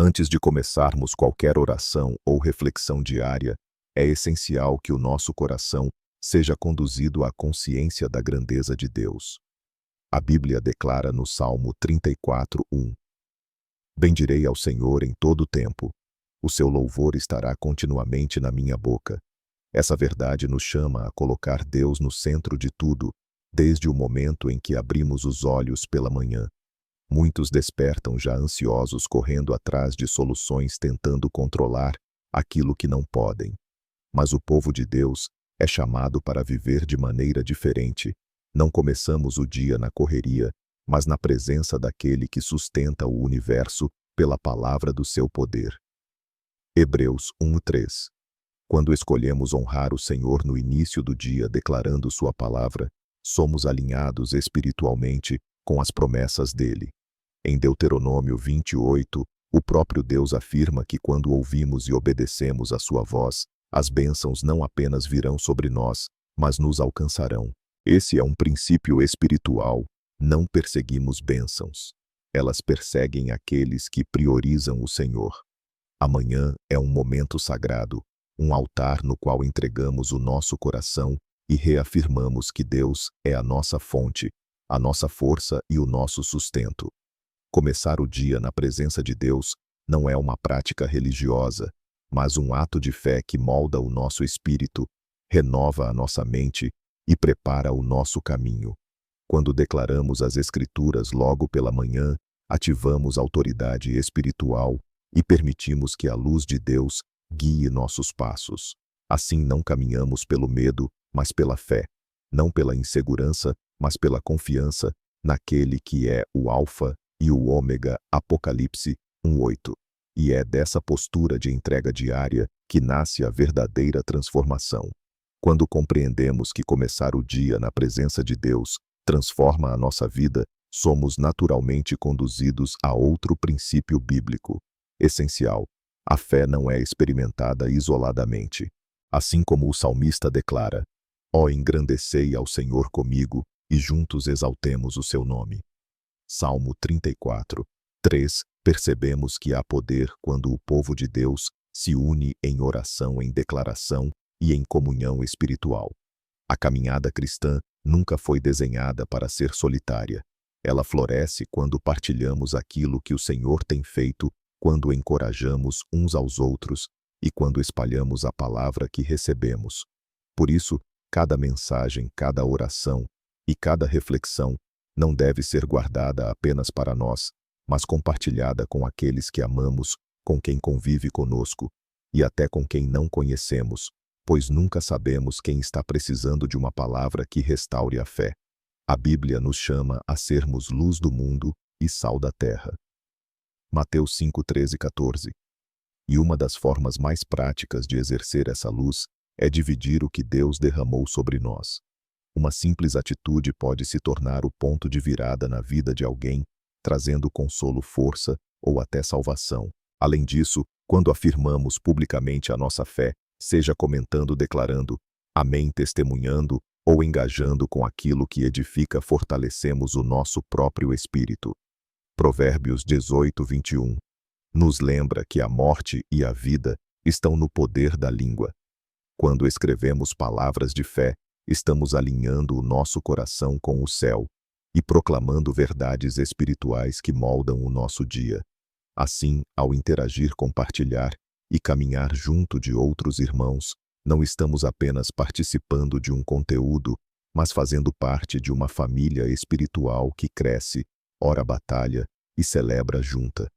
Antes de começarmos qualquer oração ou reflexão diária, é essencial que o nosso coração seja conduzido à consciência da grandeza de Deus. A Bíblia declara no Salmo 34:1: Bendirei ao Senhor em todo o tempo. O seu louvor estará continuamente na minha boca. Essa verdade nos chama a colocar Deus no centro de tudo, desde o momento em que abrimos os olhos pela manhã. Muitos despertam já ansiosos, correndo atrás de soluções, tentando controlar aquilo que não podem. Mas o povo de Deus é chamado para viver de maneira diferente. Não começamos o dia na correria, mas na presença daquele que sustenta o universo pela palavra do seu poder. Hebreus 1:3. Quando escolhemos honrar o Senhor no início do dia declarando sua palavra, somos alinhados espiritualmente com as promessas dele. Em Deuteronômio 28, o próprio Deus afirma que quando ouvimos e obedecemos a sua voz, as bênçãos não apenas virão sobre nós, mas nos alcançarão. Esse é um princípio espiritual. Não perseguimos bênçãos. Elas perseguem aqueles que priorizam o Senhor. Amanhã é um momento sagrado, um altar no qual entregamos o nosso coração e reafirmamos que Deus é a nossa fonte, a nossa força e o nosso sustento. Começar o dia na presença de Deus não é uma prática religiosa, mas um ato de fé que molda o nosso espírito, renova a nossa mente e prepara o nosso caminho. Quando declaramos as Escrituras logo pela manhã, ativamos a autoridade espiritual e permitimos que a luz de Deus guie nossos passos. Assim não caminhamos pelo medo, mas pela fé, não pela insegurança, mas pela confiança naquele que é o Alfa e o Ômega. Apocalipse 1:8. E é dessa postura de entrega diária que nasce a verdadeira transformação. Quando compreendemos que começar o dia na presença de Deus transforma a nossa vida, somos naturalmente conduzidos a outro princípio bíblico essencial. A fé não é experimentada isoladamente. Assim como o salmista declara: Ó, engrandecei ao Senhor comigo, e juntos exaltemos o seu nome. Salmo 34:3. Percebemos que há poder quando o povo de Deus se une em oração, em declaração e em comunhão espiritual. A caminhada cristã nunca foi desenhada para ser solitária. Ela floresce quando partilhamos aquilo que o Senhor tem feito, quando encorajamos uns aos outros e quando espalhamos a palavra que recebemos. Por isso, cada mensagem, cada oração e cada reflexão não deve ser guardada apenas para nós, mas compartilhada com aqueles que amamos, com quem convive conosco e até com quem não conhecemos, pois nunca sabemos quem está precisando de uma palavra que restaure a fé. A Bíblia nos chama a sermos luz do mundo e sal da terra. Mateus 5:13-14. E uma das formas mais práticas de exercer essa luz é dividir o que Deus derramou sobre nós. Uma simples atitude pode se tornar o ponto de virada na vida de alguém, trazendo consolo, força ou até salvação. Além disso, quando afirmamos publicamente a nossa fé, seja comentando, declarando, amém, testemunhando ou engajando com aquilo que edifica, fortalecemos o nosso próprio espírito. Provérbios 18:21. Nos lembra que a morte e a vida estão no poder da língua. Quando escrevemos palavras de fé, estamos alinhando o nosso coração com o céu e proclamando verdades espirituais que moldam o nosso dia. Assim, ao interagir, compartilhar e caminhar junto de outros irmãos, não estamos apenas participando de um conteúdo, mas fazendo parte de uma família espiritual que cresce, ora batalha e celebra junta.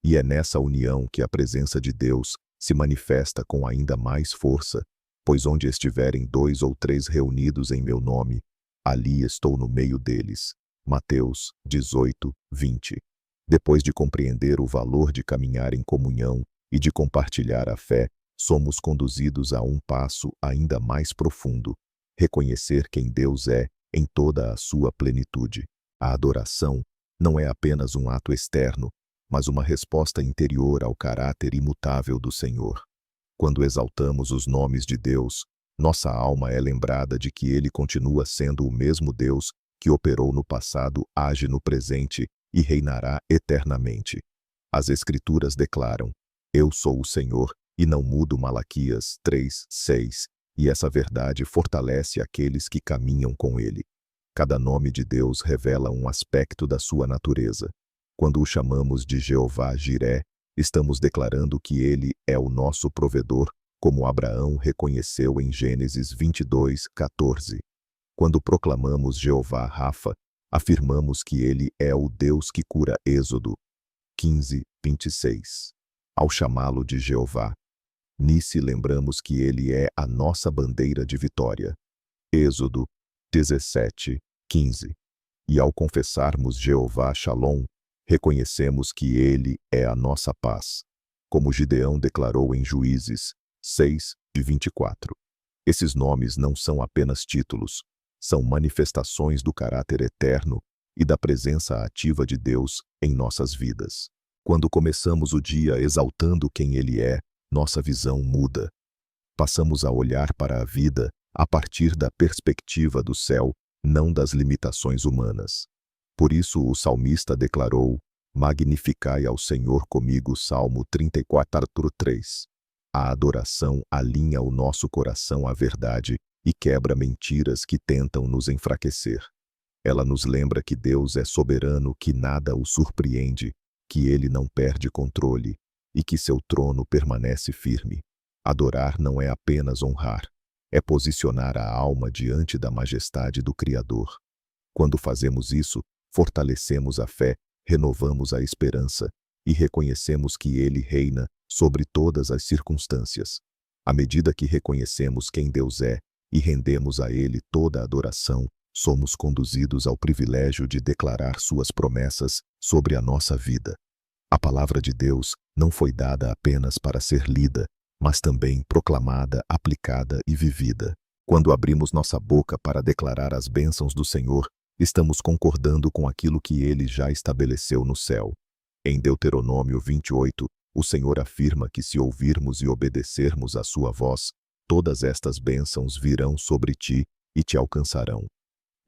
E é nessa união que a presença de Deus se manifesta com ainda mais força, pois onde estiverem 2 ou 3 reunidos em meu nome, ali estou no meio deles. Mateus 18:20. Depois de compreender o valor de caminhar em comunhão e de compartilhar a fé, somos conduzidos a um passo ainda mais profundo: reconhecer quem Deus é em toda a sua plenitude. A adoração não é apenas um ato externo, mas uma resposta interior ao caráter imutável do Senhor. Quando exaltamos os nomes de Deus, nossa alma é lembrada de que Ele continua sendo o mesmo Deus que operou no passado, age no presente e reinará eternamente. As Escrituras declaram: Eu sou o Senhor, e não mudo. Malaquias 3:6. E essa verdade fortalece aqueles que caminham com ele. Cada nome de Deus revela um aspecto da sua natureza. Quando o chamamos de Jeová Jiré, estamos declarando que ele é o nosso provedor, como Abraão reconheceu em Gênesis 22:14. Quando proclamamos Jeová Rafa, afirmamos que ele é o Deus que cura. Êxodo 15:26. Ao chamá-lo de Jeová Nissi, lembramos que ele é a nossa bandeira de vitória. Êxodo 17:15. E ao confessarmos Jeová Shalom, reconhecemos que ele é a nossa paz, como Gideão declarou em Juízes 6:24. Esses nomes não são apenas títulos, são manifestações do caráter eterno e da presença ativa de Deus em nossas vidas. Quando começamos o dia exaltando quem ele é, nossa visão muda. Passamos a olhar para a vida a partir da perspectiva do céu, não das limitações humanas. Por isso o salmista declarou: Magnificai ao Senhor comigo. Salmo 34:3. A adoração alinha o nosso coração à verdade e quebra mentiras que tentam nos enfraquecer. Ela nos lembra que Deus é soberano, que nada o surpreende, que ele não perde controle e que seu trono permanece firme. Adorar não é apenas honrar, é posicionar a alma diante da majestade do Criador. Quando fazemos isso, fortalecemos a fé, renovamos a esperança e reconhecemos que ele reina sobre todas as circunstâncias. À medida que reconhecemos quem Deus é e rendemos a ele toda a adoração, somos conduzidos ao privilégio de declarar suas promessas sobre a nossa vida. A palavra de Deus não foi dada apenas para ser lida, mas também proclamada, aplicada e vivida. Quando abrimos nossa boca para declarar as bênçãos do Senhor, estamos concordando com aquilo que ele já estabeleceu no céu. Em Deuteronômio 28, o Senhor afirma que se ouvirmos e obedecermos à sua voz, todas estas bênçãos virão sobre ti e te alcançarão.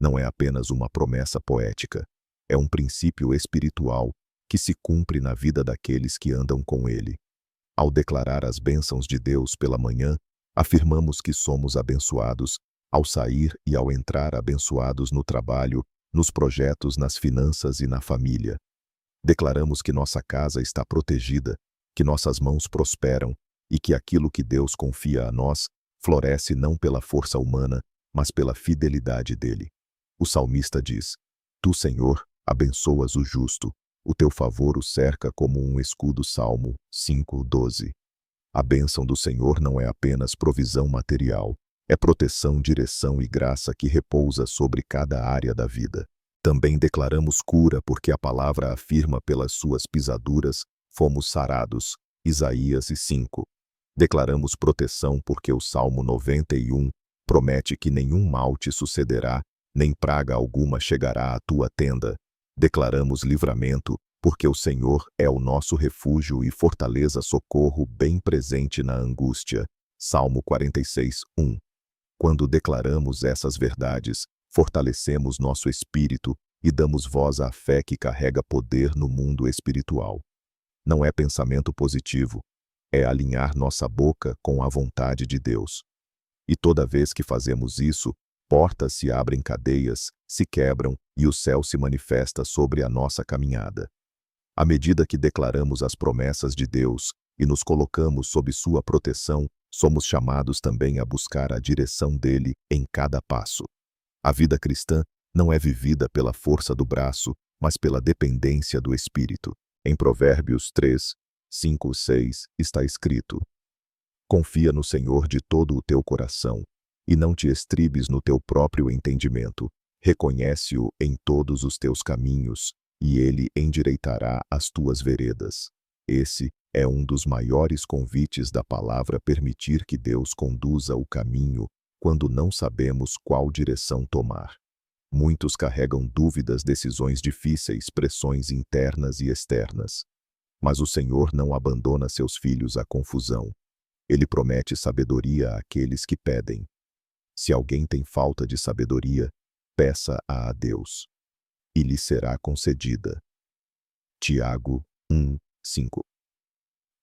Não é apenas uma promessa poética, é um princípio espiritual que se cumpre na vida daqueles que andam com ele. Ao declarar as bênçãos de Deus pela manhã, afirmamos que somos abençoados ao sair e ao entrar, abençoados no trabalho, nos projetos, nas finanças e na família. Declaramos que nossa casa está protegida, que nossas mãos prosperam e que aquilo que Deus confia a nós floresce não pela força humana, mas pela fidelidade dele. O salmista diz: Tu, Senhor, abençoas o justo, o teu favor o cerca como um escudo. Salmo 5:12. A bênção do Senhor não é apenas provisão material, é proteção, direção e graça que repousa sobre cada área da vida. Também declaramos cura porque a palavra afirma: pelas suas pisaduras fomos sarados. Isaías 5. Declaramos proteção porque o Salmo 91 promete que nenhum mal te sucederá, nem praga alguma chegará à tua tenda. Declaramos livramento porque o Senhor é o nosso refúgio e fortaleza, socorro bem presente na angústia. Salmo 46:1. Quando declaramos essas verdades, fortalecemos nosso espírito e damos voz à fé que carrega poder no mundo espiritual. Não é pensamento positivo, é alinhar nossa boca com a vontade de Deus. E toda vez que fazemos isso, portas se abrem, cadeias se quebram e o céu se manifesta sobre a nossa caminhada. À medida que declaramos as promessas de Deus e nos colocamos sob sua proteção, somos chamados também a buscar a direção dele em cada passo. A vida cristã não é vivida pela força do braço, mas pela dependência do Espírito. Em Provérbios 3:5-6 está escrito: Confia no Senhor de todo o teu coração, e não te estribes no teu próprio entendimento. Reconhece-o em todos os teus caminhos, e ele endireitará as tuas veredas. Esse é um dos maiores convites da palavra: permitir que Deus conduza o caminho quando não sabemos qual direção tomar. Muitos carregam dúvidas, decisões difíceis, pressões internas e externas. Mas o Senhor não abandona seus filhos à confusão. Ele promete sabedoria àqueles que pedem. Se alguém tem falta de sabedoria, peça-a a Deus, e lhe será concedida. Tiago 1, 5.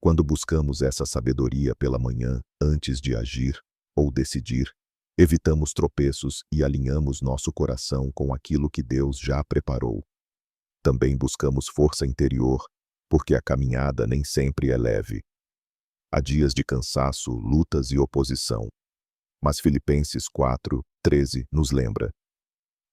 Quando buscamos essa sabedoria pela manhã, antes de agir ou decidir, evitamos tropeços e alinhamos nosso coração com aquilo que Deus já preparou. Também buscamos força interior, porque a caminhada nem sempre é leve. Há dias de cansaço, lutas e oposição. Mas Filipenses 4:13 nos lembra: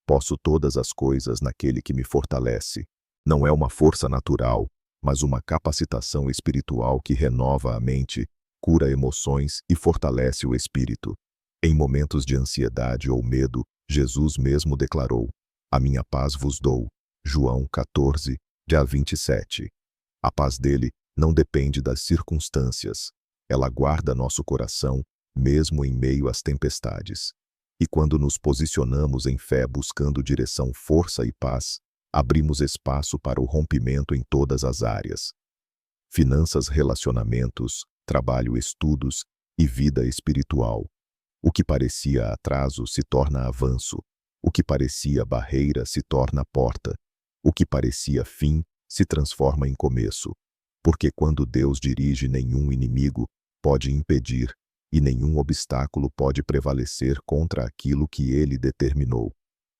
posso todas as coisas naquele que me fortalece. Não é uma força natural, mas uma capacitação espiritual que renova a mente, cura emoções e fortalece o espírito. Em momentos de ansiedade ou medo, Jesus mesmo declarou: a minha paz vos dou. João 14:27. A paz dele não depende das circunstâncias. Ela guarda nosso coração, mesmo em meio às tempestades. E quando nos posicionamos em fé buscando direção, força e paz, abrimos espaço para o rompimento em todas as áreas. Finanças, relacionamentos, trabalho, estudos e vida espiritual. O que parecia atraso se torna avanço. O que parecia barreira se torna porta. O que parecia fim se transforma em começo. Porque quando Deus dirige, nenhum inimigo pode impedir, e nenhum obstáculo pode prevalecer contra aquilo que ele determinou.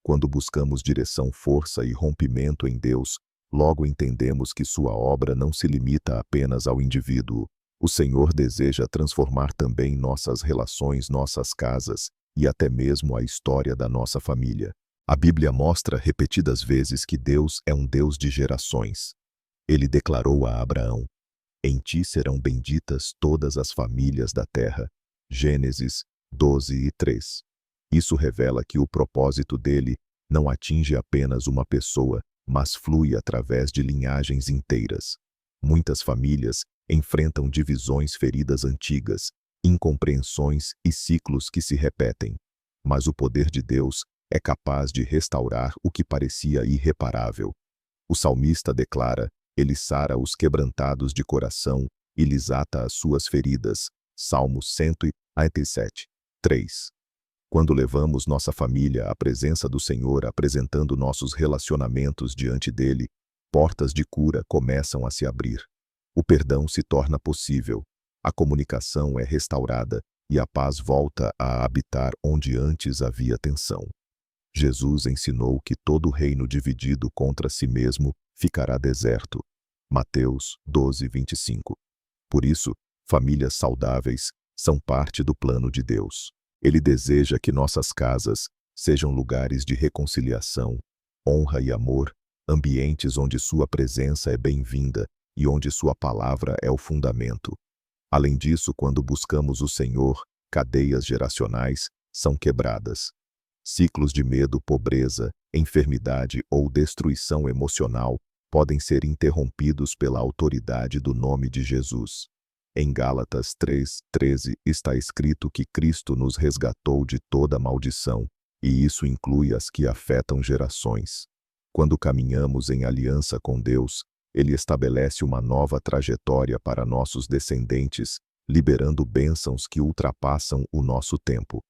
Quando buscamos direção, força e rompimento em Deus, logo entendemos que sua obra não se limita apenas ao indivíduo. O Senhor deseja transformar também nossas relações, nossas casas e até mesmo a história da nossa família. A Bíblia mostra repetidas vezes que Deus é um Deus de gerações. Ele declarou a Abraão: em ti serão benditas todas as famílias da terra. Gênesis 12:3. Isso revela que o propósito dele não atinge apenas uma pessoa, mas flui através de linhagens inteiras. Muitas famílias enfrentam divisões, feridas antigas, incompreensões e ciclos que se repetem. Mas o poder de Deus é capaz de restaurar o que parecia irreparável. O salmista declara: ele sara os quebrantados de coração e lhes ata as suas feridas. Salmo 187:3. Quando levamos nossa família à presença do Senhor, apresentando nossos relacionamentos diante dele, portas de cura começam a se abrir. O perdão se torna possível, a comunicação é restaurada e a paz volta a habitar onde antes havia tensão. Jesus ensinou que todo reino dividido contra si mesmo ficará deserto. Mateus 12:25. Por isso, famílias saudáveis são parte do plano de Deus. Ele deseja que nossas casas sejam lugares de reconciliação, honra e amor, ambientes onde sua presença é bem-vinda e onde sua palavra é o fundamento. Além disso, quando buscamos o Senhor, cadeias geracionais são quebradas. Ciclos de medo, pobreza, enfermidade ou destruição emocional podem ser interrompidos pela autoridade do nome de Jesus. Em Gálatas 3:13 está escrito que Cristo nos resgatou de toda maldição, e isso inclui as que afetam gerações. Quando caminhamos em aliança com Deus, Ele estabelece uma nova trajetória para nossos descendentes, liberando bênçãos que ultrapassam o nosso tempo.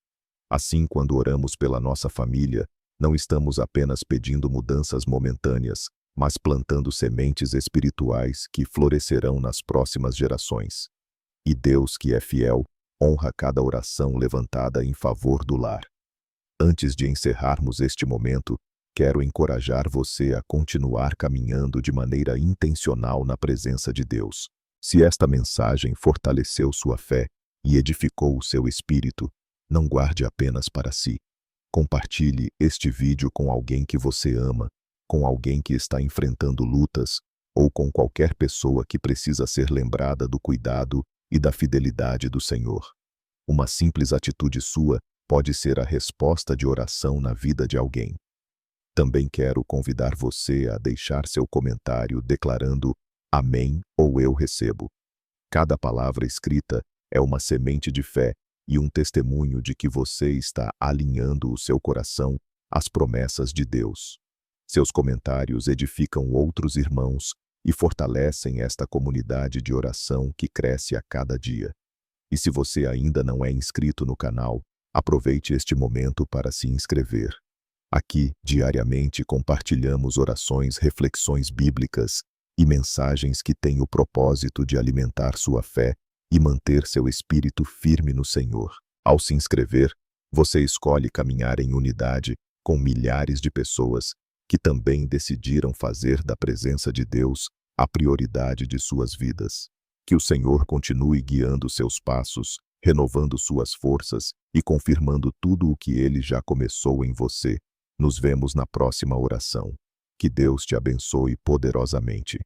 Assim, quando oramos pela nossa família, não estamos apenas pedindo mudanças momentâneas, mas plantando sementes espirituais que florescerão nas próximas gerações. E Deus, que é fiel, honra cada oração levantada em favor do lar. Antes de encerrarmos este momento, quero encorajar você a continuar caminhando de maneira intencional na presença de Deus. Se esta mensagem fortaleceu sua fé e edificou o seu espírito, não guarde apenas para si. Compartilhe este vídeo com alguém que você ama, com alguém que está enfrentando lutas, ou com qualquer pessoa que precisa ser lembrada do cuidado e da fidelidade do Senhor. Uma simples atitude sua pode ser a resposta de oração na vida de alguém. Também quero convidar você a deixar seu comentário declarando Amém ou Eu recebo. Cada palavra escrita é uma semente de fé e um testemunho de que você está alinhando o seu coração às promessas de Deus. Seus comentários edificam outros irmãos e fortalecem esta comunidade de oração que cresce a cada dia. E se você ainda não é inscrito no canal, aproveite este momento para se inscrever. Aqui, diariamente, compartilhamos orações, reflexões bíblicas e mensagens que têm o propósito de alimentar sua fé e manter seu espírito firme no Senhor. Ao se inscrever, você escolhe caminhar em unidade com milhares de pessoas que também decidiram fazer da presença de Deus a prioridade de suas vidas. Que o Senhor continue guiando seus passos, renovando suas forças e confirmando tudo o que Ele já começou em você. Nos vemos na próxima oração. Que Deus te abençoe poderosamente.